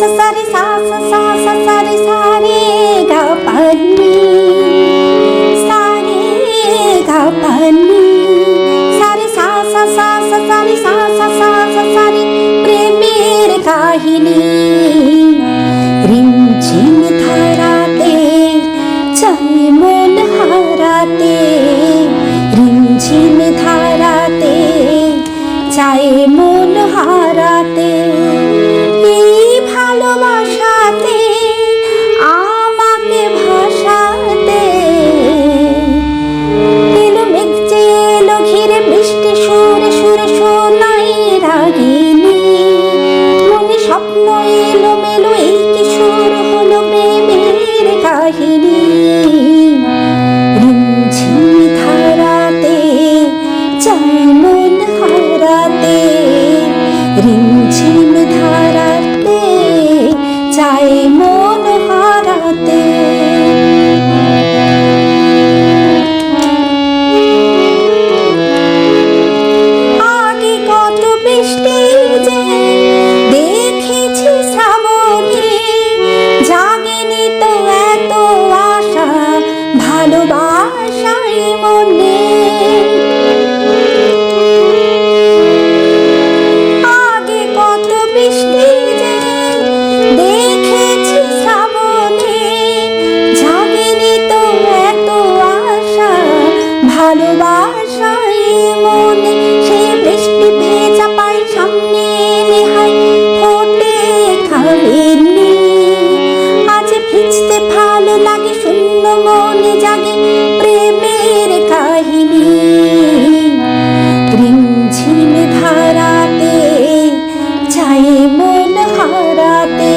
sa sa re sa re sa re ga pa ni sa re ga pa ni sa re sa re sa re প্রেমের কাহিনী রিমঝিম ধারাতে চাই মন হারাতে রিমঝিম ধারাতে চাই মন হারাতে এই ভালোবাসাতে আমাকে ভাসাতে এলো মেঘ যে এলো ঘিরে বৃষ্টি সুরে সুরে শোনাই রাগিনী মনে স্বপ্ন এলো মেলো এই কি সুর হলো প্রেমের কাহিনী রিমঝিম ধারাতে চাই মন হারাতে রিমঝিম ধারাতে চাই মন হারাতে আগে কত বৃষ্টি যে দেখেছি শ্রাবণে জাগেনি তো এত আশা ভালোবাসাই মনে আগে কত বৃষ্টি যে দেখেছি শ্রাবণে জাগেনি তো এত আশা ভালোবাসাই মনে সে বৃষ্টি ভেজা পাই সামনে এনে হাই ফোটে খাবেনি আজ ভিজতে ভালো লাগে শূন্য মনে জাগে প্রেমের কাহিনী রিমঝিম ধারাতে চাই মন হারাতে